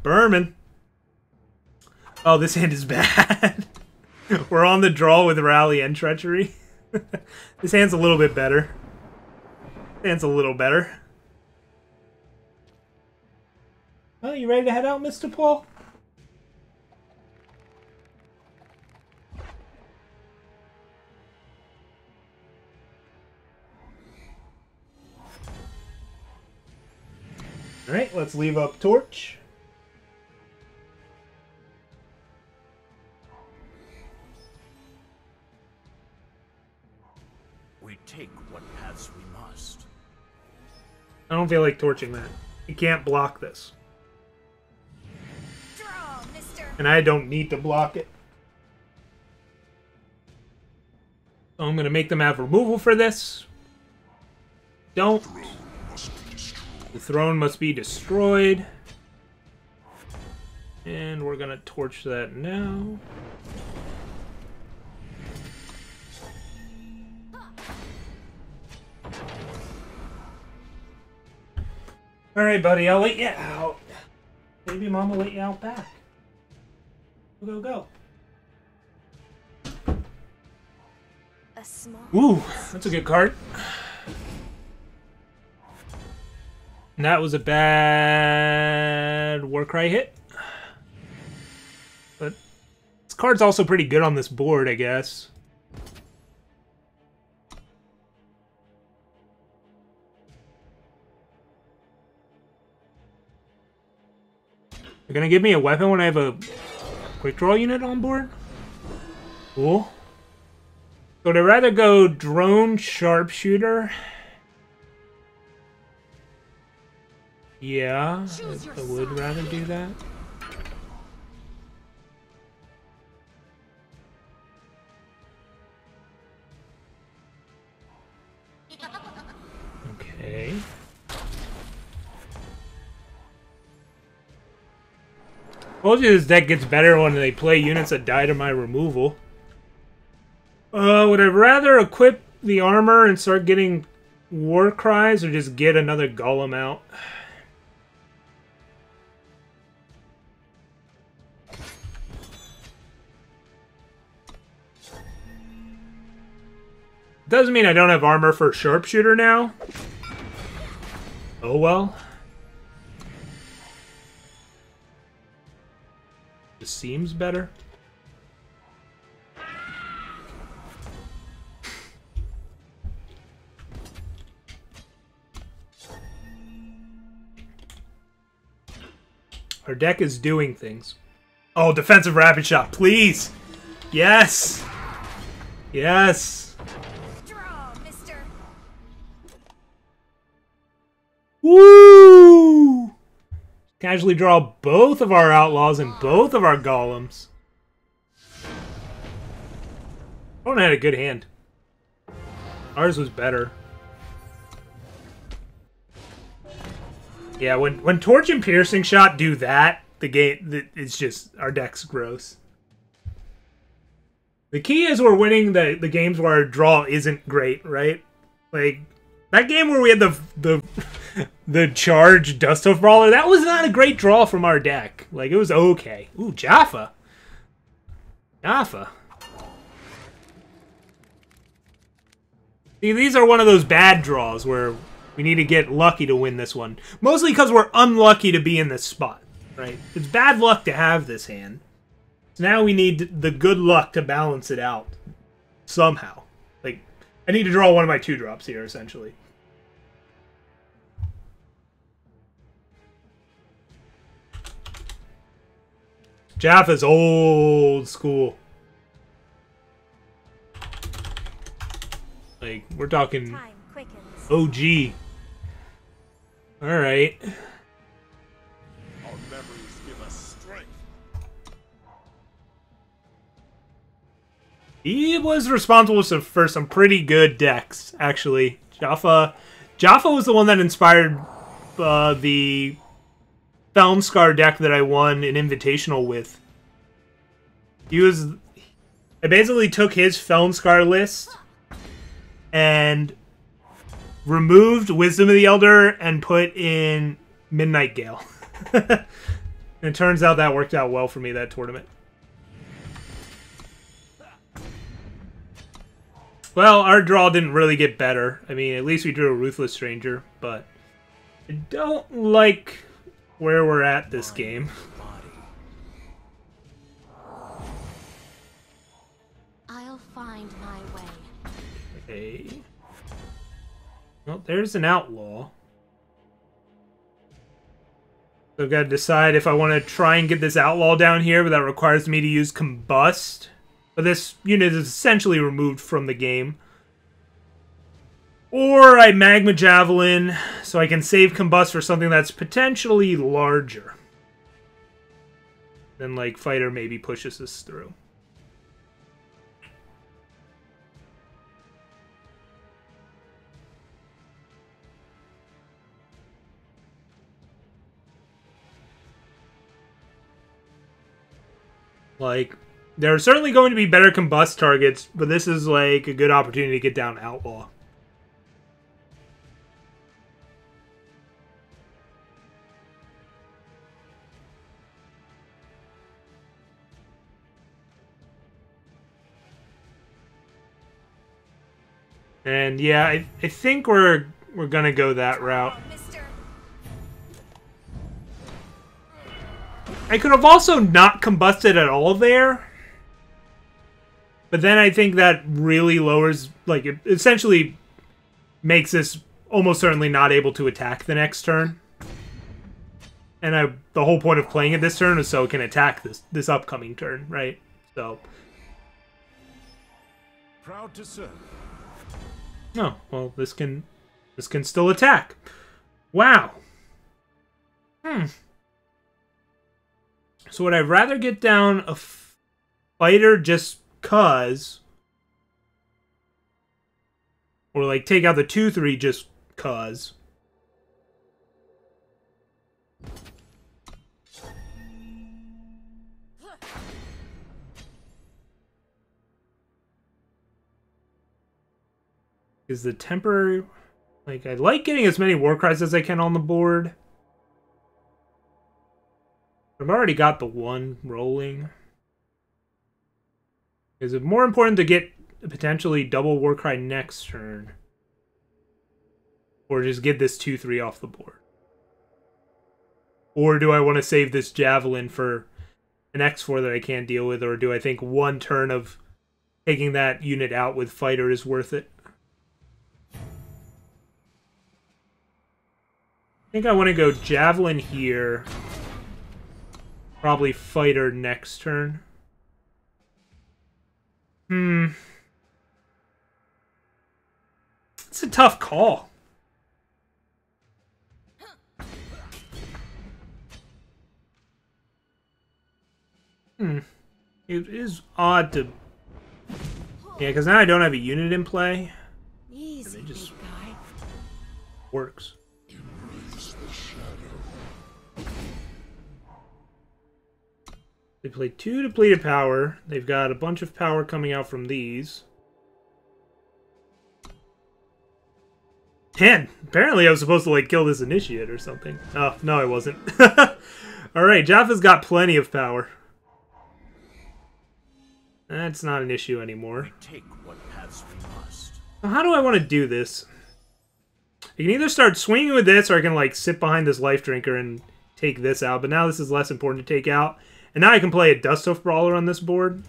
Berman. Oh, this hand is bad. We're on the draw with Rally and Treachery. This hand's a little bit better. This hand's a little better. Oh, you ready to head out, Mr. Paul? Alright, let's leave up Torch. We take what paths we must. I don't feel like torching that. You can't block this. Draw, mister. And I don't need to block it. So I'm going to make them have removal for this. Don't. The throne must be destroyed. And we're going to torch that now. Alright, buddy, I'll let you out. Maybe Mom will let you out back. Go, go, go. A small. Ooh, that's a good card. And that was a bad Warcry hit. But this card's also pretty good on this board, I guess. You're gonna give me a weapon when I have a quick draw unit on board? Cool. So would I rather go drone sharpshooter? Yeah, I would rather do that. Okay. Told you this deck gets better when they play units that die to my removal. Would I rather equip the armor and start getting war cries or just get another golem out? Doesn't mean I don't have armor for sharpshooter now. Oh well. This seems better. Our deck is doing things. Oh, defensive rapid shot, please! Yes! Yes! Draw, mister. Woo! Casually draw both of our outlaws and both of our golems. Opponent had a good hand. Ours was better. Yeah, when Torch and Piercing Shot do that, the game, it's just, our deck's gross. The key is we're winning the games where our draw isn't great, right? Like, that game where we had the charge Dust of Brawler, that was not a great draw from our deck. Like, it was okay. Ooh, Jaffa. Jaffa. See, these are one of those bad draws where we need to get lucky to win this one. Mostly because we're unlucky to be in this spot, right? It's bad luck to have this hand. So now we need the good luck to balance it out. Somehow. Like, I need to draw one of my 2-drops here, essentially. Jaffa's old school. Like, we're talking OG. Alright. Our memories give us strength. He was responsible for some pretty good decks, actually. Jaffa was the one that inspired the Felmscar deck that I won an invitational with. I basically took his Felmscar list and removed Wisdom of the Elder and put in Midnight Gale. And it turns out that worked out well for me, that tournament. Well, our draw didn't really get better. I mean, at least we drew a Ruthless Stranger, but I don't like where we're at this game. I'll find my way. Okay. Well, there's an outlaw. So I've got to decide if I want to try and get this outlaw down here, but that requires me to use Combust. But this unit is essentially removed from the game. Or I Magma Javelin, so I can save Combust for something that's potentially larger. Then, like, Fighter maybe pushes us through. Like, there are certainly going to be better Combust targets, but this is, like, a good opportunity to get down Outlaw. And yeah, I think we're gonna go that route. I could have also not combusted at all there. But then I think that really lowers, like, it essentially makes this almost certainly not able to attack the next turn. And the whole point of playing it this turn is so it can attack this upcoming turn, right? So. Proud to serve. Oh, well, this can still attack. Wow. So would I rather get down a fighter just cuz, or like take out the 2/3 just cuz? Is the temporary, like, I like getting as many war cries as I can on the board. I've already got the one rolling. Is it more important to get a potentially double Warcry next turn? Or just get this 2/3 off the board? Or do I want to save this Javelin for an X4 that I can't deal with? Or do I think one turn of taking that unit out with Fighter is worth it? I think I want to go Javelin here. Probably Fighter next turn. It's a tough call. It is odd to... Yeah, because now I don't have a unit in play. Easy, And it just big guy. works. They play 2 depleted power. They've got a bunch of power coming out from these. Man, apparently I was supposed to, like, kill this initiate or something. Oh, no I wasn't. Alright, Jaffa's got plenty of power. That's not an issue anymore. We take what paths we must. So how do I want to do this? I can either start swinging with this, or I can, like, sit behind this Life Drinker and take this out. But now this is less important to take out. And now I can play a Dust Oath Brawler on this board.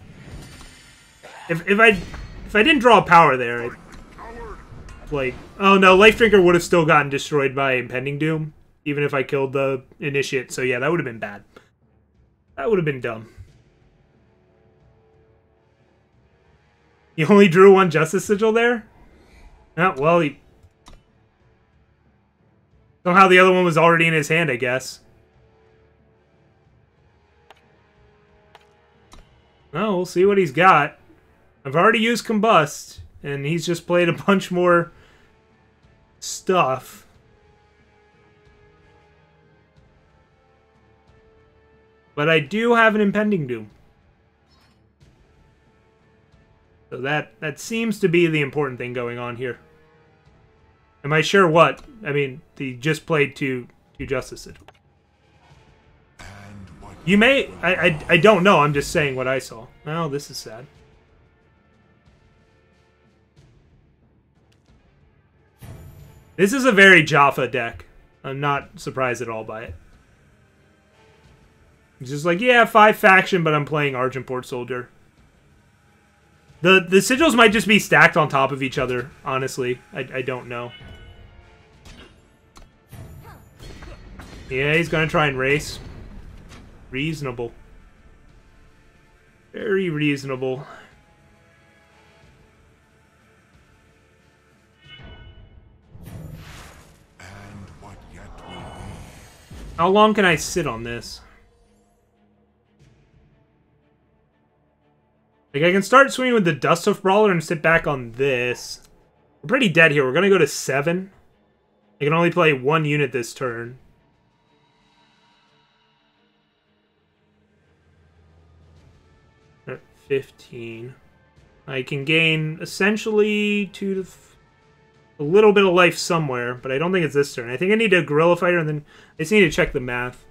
If I didn't draw power there, I'd, like, oh no, Life Drinker would have still gotten destroyed by Impending Doom, even if I killed the Initiate. So yeah, that would have been bad. That would have been dumb. You only drew one Justice Sigil there? Oh, well, somehow the other one was already in his hand, I guess. Oh, we'll see what he's got. I've already used Combust, and he's just played a bunch more stuff. But I do have an Impending Doom. So that seems to be the important thing going on here. Am I sure what? I mean, he just played two 2 Justice Sigils. You may... I don't know. I'm just saying what I saw. Oh, this is sad. This is a very Jaffa deck. I'm not surprised at all by it. It's just like, yeah, 5 faction, but I'm playing Argenport Soldier. The sigils might just be stacked on top of each other, honestly. I don't know. Yeah, he's gonna try and race. Reasonable. Very reasonable. And what yet will be? How long can I sit on this? Like, I can start swinging with the Dusthuff Brawler and sit back on this. We're pretty dead here. We're gonna go to 7. I can only play 1 unit this turn. At 15. I can gain essentially 2 to... a little bit of life somewhere, but I don't think it's this turn. I think I need a Guerrilla Fighter, and then I just need to check the math.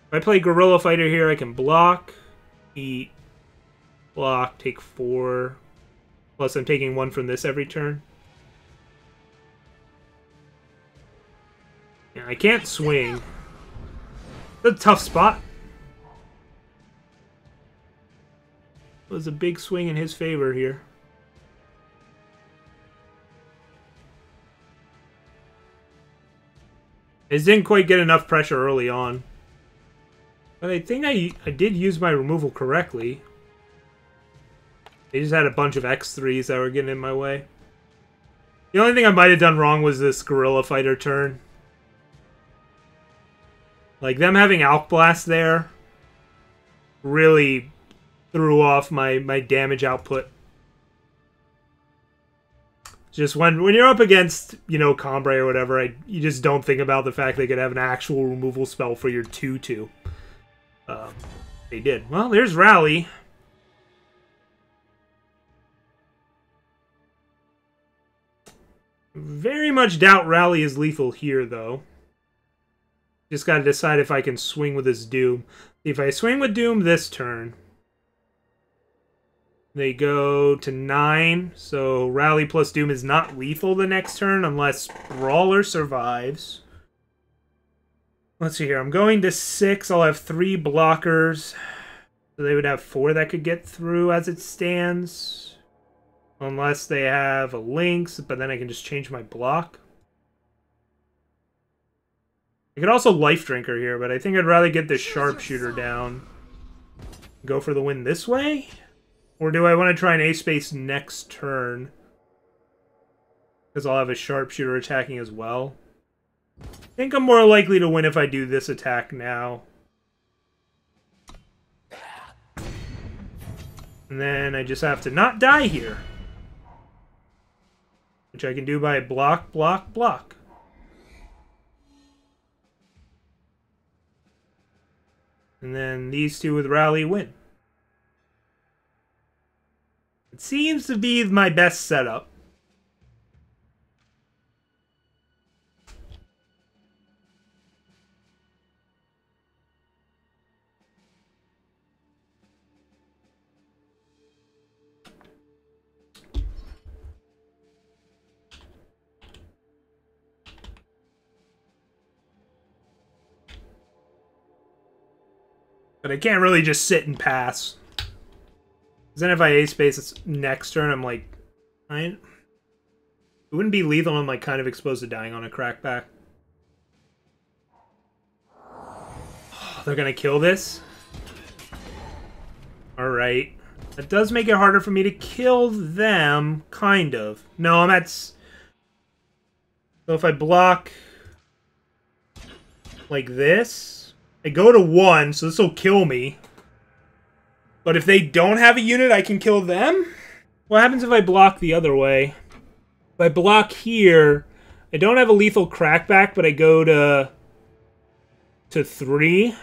If I play Guerrilla Fighter here, I can block, eat, block, take 4. Plus I'm taking 1 from this every turn. Yeah, I can't swing. It's a tough spot. It was a big swing in his favor here. I just didn't quite get enough pressure early on. But I think I did use my removal correctly. They just had a bunch of X3s that were getting in my way. The only thing I might have done wrong was this Guerrilla Fighter turn. Like, them having Alk Blast there really threw off my damage output. Just when you're up against, you know, Combray or whatever, you just don't think about the fact they could have an actual removal spell for your 2/2. They did. Well, there's Rally. Very much doubt Rally is lethal here, though. Just gotta decide if I can swing with this Doom. If I swing with Doom this turn, they go to 9, so Rally plus Doom is not lethal the next turn unless Brawler survives. Let's see here. I'm going to 6. I'll have 3 blockers. So they would have 4 that could get through as it stands. Unless they have a Lynx, but then I can just change my block. I could also Life Drinker here, but I think I'd rather get this Sharpshooter down. Go for the win this way? Or do I want to try an A-Space next turn? Because I'll have a Sharpshooter attacking as well. I think I'm more likely to win if I do this attack now. And then I just have to not die here. Which I can do by block, block, block. And then these 2 with Rally win. It seems to be my best setup. But I can't really just sit and pass. Because then if I A-Space it's next turn, I'm like... it wouldn't be lethal. I'm like kind of exposed to dying on a crackback. Oh, they're gonna kill this? Alright. That does make it harder for me to kill them, kind of. No, I'm at... So if I block... like this... I go to 1, so this will kill me. But if they don't have a unit, I can kill them? What happens if I block the other way? If I block here, I don't have a lethal crackback, but I go to 3.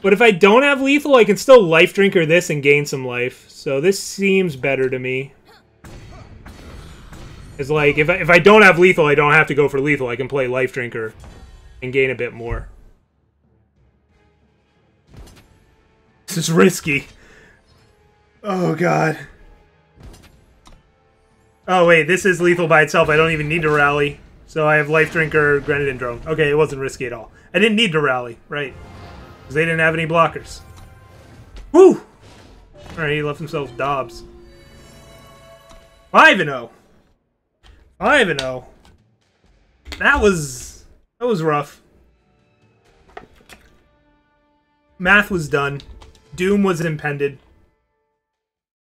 But if I don't have lethal, I can still Life Drinker this and gain some life. So this seems better to me. It's like, if I don't have lethal, I don't have to go for lethal. I can play Life Drinker and gain a bit more. This is risky. Oh, God. Oh, wait, this is lethal by itself. I don't even need to rally. So I have Life Drinker, Grenadin Drone. Okay, it wasn't risky at all. I didn't need to rally, right? Because they didn't have any blockers. Woo! Alright, he left himself Dobbs. 5-0. 5-0. That was rough. Math was done. Doom was impended.